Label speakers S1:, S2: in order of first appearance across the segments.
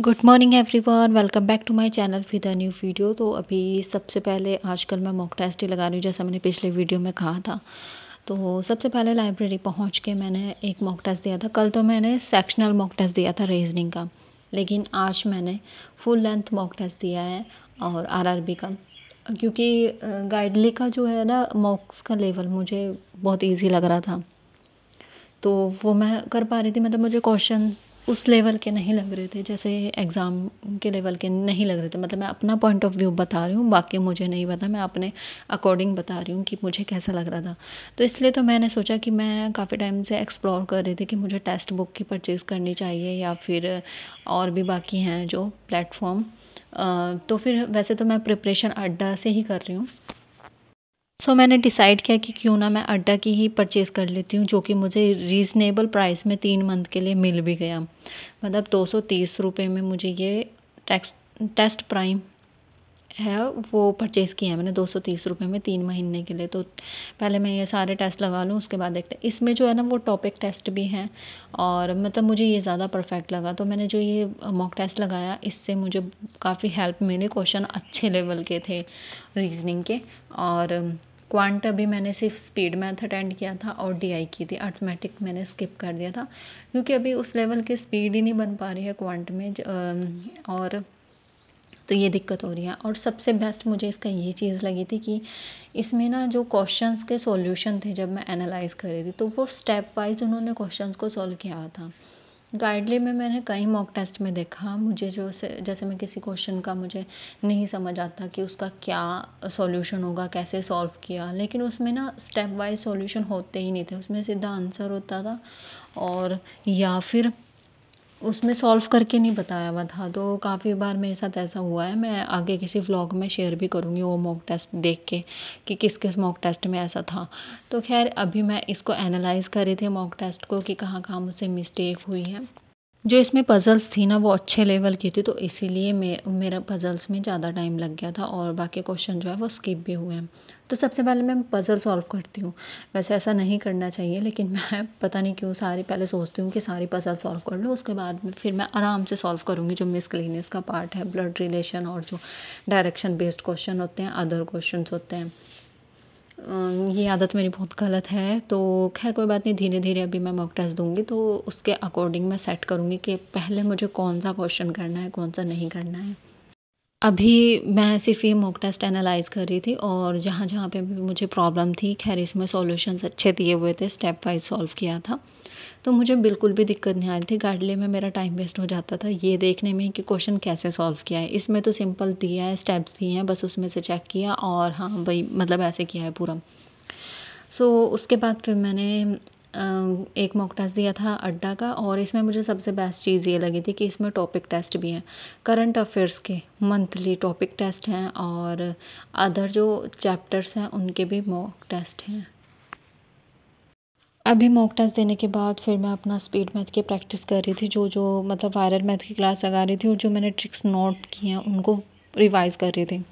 S1: Good morning everyone, welcome back to my channel with a new video. तो अभी सबसे पहले आजकल मैं मॉक टेस्ट ही लगा रही हूँ, जैसा मैंने पिछले वीडियो में कहा था। तो सबसे पहले लाइब्रेरी पहुँच के मैंने एक मॉक टेस्ट दिया था। कल तो मैंने सेक्शनल मॉक टेस्ट दिया था रीजनिंग का, लेकिन आज मैंने फुल लेंथ मॉक टेस्ट दिया है और आरआरबी का, क्योंकि गाइडली का जो है ना मॉक्स का लेवल मुझे बहुत ईजी लग रहा था। तो वो मैं कर पा रही थी, मतलब मुझे क्वेश्चंस उस लेवल के नहीं लग रहे थे, जैसे एग्ज़ाम के लेवल के नहीं लग रहे थे। मतलब मैं अपना पॉइंट ऑफ व्यू बता रही हूँ, बाकी मुझे नहीं पता, मैं अपने अकॉर्डिंग बता रही हूँ कि मुझे कैसा लग रहा था। तो इसलिए तो मैंने सोचा कि मैं काफ़ी टाइम से एक्सप्लोर कर रही थी कि मुझे टेक्स्ट बुक की परचेज़ करनी चाहिए या फिर और भी बाकी हैं जो प्लेटफॉर्म। तो फिर वैसे तो मैं प्रिपरेशन अड्डा से ही कर रही हूँ। मैंने डिसाइड किया कि क्यों ना मैं अड्डा की ही परचेज़ कर लेती हूँ, जो कि मुझे रीज़नेबल प्राइस में 3 मंथ के लिए मिल भी गया। मतलब 230 रुपये में मुझे ये टेस्ट प्राइम है वो परचेज़ किया है मैंने 230 रुपये में 3 महीने के लिए। तो पहले मैं ये सारे टेस्ट लगा लूँ, उसके बाद देखते हैं। इसमें जो है ना वो टॉपिक टेस्ट भी हैं और मतलब मुझे ये ज़्यादा परफेक्ट लगा। तो मैंने जो ये मॉक टेस्ट लगाया, इससे मुझे काफ़ी हेल्प मिली। क्वेश्चन अच्छे लेवल के थे रीजनिंग के। और क्वांट अभी मैंने सिर्फ स्पीड मैथ अटेंड किया था और डीआई की थी। अर्थमेटिक मैंने स्किप कर दिया था, क्योंकि अभी उस लेवल की स्पीड ही नहीं बन पा रही है क्वांट में। और तो ये दिक्कत हो रही है। और सबसे बेस्ट मुझे इसका ये चीज़ लगी थी कि इसमें ना जो क्वेश्चंस के सॉल्यूशन थे, जब मैं एनालाइज कर रही थी तो वो स्टेप वाइज उन्होंने क्वेश्चंस को सॉल्व किया था। गाइडली में मैंने कई मॉक टेस्ट में देखा, मुझे जो जैसे मैं किसी क्वेश्चन का मुझे नहीं समझ आता कि उसका क्या सॉल्यूशन होगा, कैसे सॉल्व किया, लेकिन उसमें ना स्टेप वाइज सॉल्यूशन होते ही नहीं थे। उसमें सीधा आंसर होता था और या फिर उसमें सॉल्व करके नहीं बताया हुआ था। तो काफ़ी बार मेरे साथ ऐसा हुआ है। मैं आगे किसी व्लॉग में शेयर भी करूँगी वो मॉक टेस्ट देख के कि किस किस मॉक टेस्ट में ऐसा था। तो खैर अभी मैं इसको एनालाइज़ कर रही थी मॉक टेस्ट को कि कहाँ कहाँ मुझसे मिस्टेक हुई है। जो इसमें पज़ल्स थी ना वो अच्छे लेवल की थी, तो इसीलिए मेरा पज़ल्स में ज़्यादा टाइम लग गया था और बाकी क्वेश्चन जो है वो स्किप भी हुए हैं। तो सबसे पहले मैं पज़ल सॉल्व करती हूँ। वैसे ऐसा नहीं करना चाहिए, लेकिन मैं पता नहीं क्यों सारी पहले सोचती हूँ कि सारी पज़ल सॉल्व कर लो, उसके बाद में फिर मैं आराम से सॉल्व करूँगी जो मिसलेनियस का पार्ट है, ब्लड रिलेशन और जो डायरेक्शन बेस्ड क्वेश्चन होते हैं, अदर क्वेश्चन होते हैं। ये आदत मेरी बहुत गलत है। तो खैर कोई बात नहीं, धीरे धीरे अभी मैं मॉक टेस्ट दूंगी तो उसके अकॉर्डिंग मैं सेट करूँगी कि पहले मुझे कौन सा क्वेश्चन करना है, कौन सा नहीं करना है। अभी मैं सिर्फ ये मॉक टेस्ट एनालाइज कर रही थी और जहाँ जहाँ पे भी मुझे प्रॉब्लम थी, खैर इसमें सॉल्यूशंस अच्छे दिए हुए थे, स्टेप वाइज सॉल्व किया था, तो मुझे बिल्कुल भी दिक्कत नहीं आ रही थी। गाइडली में मेरा टाइम वेस्ट हो जाता था ये देखने में कि क्वेश्चन कैसे सॉल्व किया है। इसमें तो सिंपल दिया है, स्टेप्स दिए हैं, बस उसमें से चेक किया और हाँ भाई मतलब ऐसे किया है पूरा। उसके बाद फिर मैंने एक मॉक टेस्ट दिया था अड्डा का, और इसमें मुझे सबसे बेस्ट चीज़ ये लगी थी कि इसमें टॉपिक टेस्ट भी हैं, करंट अफेयर्स के मंथली टॉपिक टेस्ट हैं और अदर जो चैप्टर्स हैं उनके भी मॉक टेस्ट हैं। अभी मॉक टेस्ट देने के बाद फिर मैं अपना स्पीड मैथ की प्रैक्टिस कर रही थी, जो मतलब वायरल मैथ की क्लास लगा रही थी और जो मैंने ट्रिक्स नोट की हैं उनको रिवाइज़ कर रही थी।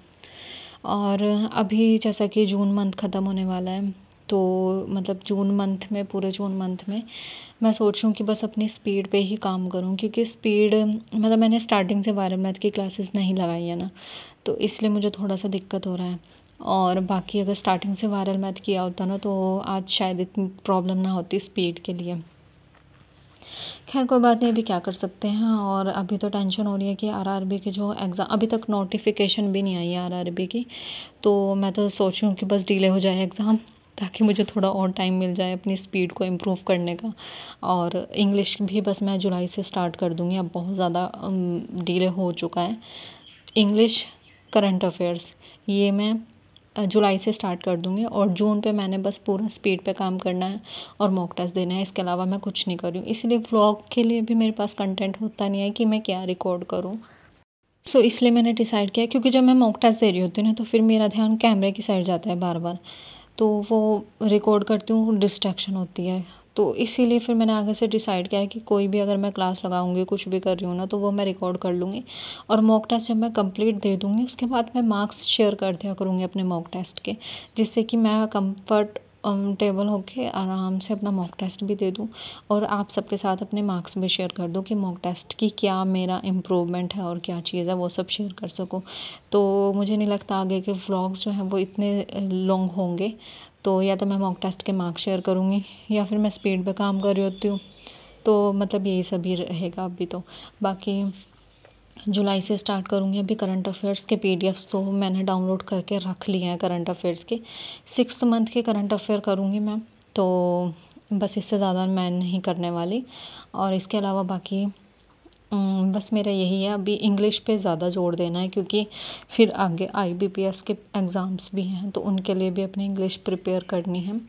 S1: और अभी जैसा कि जून मंथ ख़त्म होने वाला है, तो मतलब जून मंथ में, पूरे जून मंथ में मैं सोच रही हूँ कि बस अपनी स्पीड पे ही काम करूँ, क्योंकि स्पीड मतलब मैंने स्टार्टिंग से वायरल मैथ की क्लासेस नहीं लगाई है ना, तो इसलिए मुझे थोड़ा सा दिक्कत हो रहा है। और बाकी अगर स्टार्टिंग से वायरल मैथ किया होता ना तो आज शायद इतनी प्रॉब्लम ना होती स्पीड के लिए। खैर कोई बात नहीं, अभी क्या कर सकते हैं। और अभी तो टेंशन हो रही है कि आरआरबी के जो एग्ज़ाम, अभी तक नोटिफिकेशन भी नहीं आई है आरआरबी की, तो मैं तो सोच रही हूँ कि बस डिले हो जाए एग्ज़ाम, ताकि मुझे थोड़ा और टाइम मिल जाए अपनी स्पीड को इम्प्रूव करने का। और इंग्लिश भी बस मैं जुलाई से स्टार्ट कर दूँगी, अब बहुत ज़्यादा डिले हो चुका है। इंग्लिश, करंट अफेयर्स ये मैं जुलाई से स्टार्ट कर दूँगी और जून पे मैंने बस पूरा स्पीड पे काम करना है और मॉक टेस्ट देना है। इसके अलावा मैं कुछ नहीं कर रही हूँ, इसलिए व्लॉग के लिए भी मेरे पास कंटेंट होता नहीं है कि मैं क्या रिकॉर्ड करूँ। इसलिए मैंने डिसाइड किया, क्योंकि जब मैं मॉक टेस्ट दे रही होती हूँ ना तो फिर मेरा ध्यान कैमरे की साइड जाता है बार बार, तो वो रिकॉर्ड करती हूँ डिस्ट्रैक्शन होती है। तो इसीलिए फिर मैंने आगे से डिसाइड किया है कि कोई भी अगर मैं क्लास लगाऊंगी, कुछ भी कर रही हूँ ना, तो वो मैं रिकॉर्ड कर लूँगी और मॉक टेस्ट जब मैं कंप्लीट दे दूँगी उसके बाद मैं मार्क्स शेयर कर दिया करूँगी अपने मॉक टेस्ट के, जिससे कि मैं कंफर्ट टेबल होके आराम से अपना मॉक टेस्ट भी दे दूँ और आप सबके साथ अपने मार्क्स भी शेयर कर दूँ कि मॉक टेस्ट की क्या मेरा इम्प्रूवमेंट है और क्या चीज़ है, वो सब शेयर कर सकूँ। तो मुझे नहीं लगता आगे के व्लॉग्स जो हैं वो इतने लॉन्ग होंगे। तो या तो मैं मॉक टेस्ट के मार्क्स शेयर करूँगी या फिर मैं स्पीड पे काम कर रही होती हूँ। तो मतलब यही सभी रहेगा अभी तो। बाकी जुलाई से स्टार्ट करूँगी अभी करंट अफेयर्स के पीडीएफ्स तो मैंने डाउनलोड करके रख लिए हैं करंट अफेयर्स के। 6th मंथ के करंट अफेयर करूँगी मैं, तो बस इससे ज़्यादा मैं नहीं करने वाली। और इसके अलावा बाकी बस मेरा यही है, अभी इंग्लिश पे ज़्यादा जोर देना है क्योंकि फिर आगे आईबीपीएस के एग्ज़ाम्स भी हैं तो उनके लिए भी अपनी इंग्लिश प्रिपेयर करनी है।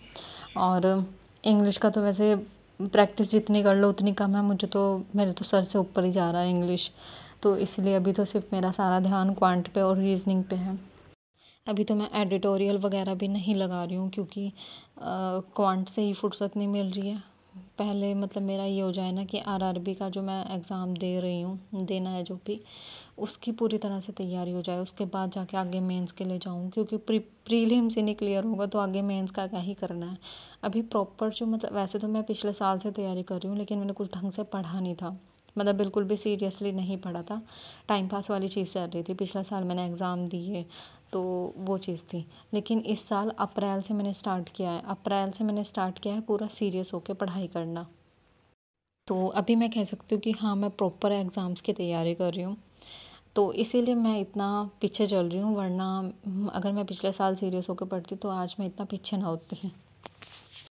S1: और इंग्लिश का तो वैसे प्रैक्टिस जितनी कर लो उतनी कम है, मेरे तो सर से ऊपर ही जा रहा है इंग्लिश। तो इसलिए अभी तो सिर्फ मेरा सारा ध्यान क्वांट पे और रीजनिंग पे है। अभी तो मैं एडिटोरियल वगैरह भी नहीं लगा रही हूँ क्योंकि क्वांट से ही फुर्सत नहीं मिल रही है। पहले मतलब मेरा ये हो जाए ना कि आरआरबी का जो मैं एग्ज़ाम दे रही हूँ, देना है जो भी, उसकी पूरी तरह से तैयारी हो जाए, उसके बाद जाके आगे मेंस के लिए जाऊँ क्योंकि प्रीलिम्स ही नहीं क्लियर होगा तो आगे मेंस का क्या ही करना है। अभी प्रॉपर जो मतलब वैसे तो मैं पिछले साल से तैयारी कर रही हूँ लेकिन मैंने कुछ ढंग से पढ़ा नहीं था, मतलब बिल्कुल भी सीरियसली नहीं पढ़ा था। टाइम पास वाली चीज़ चल रही थी। पिछला साल मैंने एग्ज़ाम दिए तो वो चीज़ थी। लेकिन इस साल अप्रैल से मैंने स्टार्ट किया है पूरा सीरियस होकर पढ़ाई करना। तो अभी मैं कह सकती हूँ कि हाँ, मैं प्रॉपर एग्ज़ाम्स की तैयारी कर रही हूँ। तो इसीलिए मैं इतना पीछे चल रही हूँ, वरना अगर मैं पिछले साल सीरियस होकर पढ़ती तो आज मैं इतना पीछे ना होती।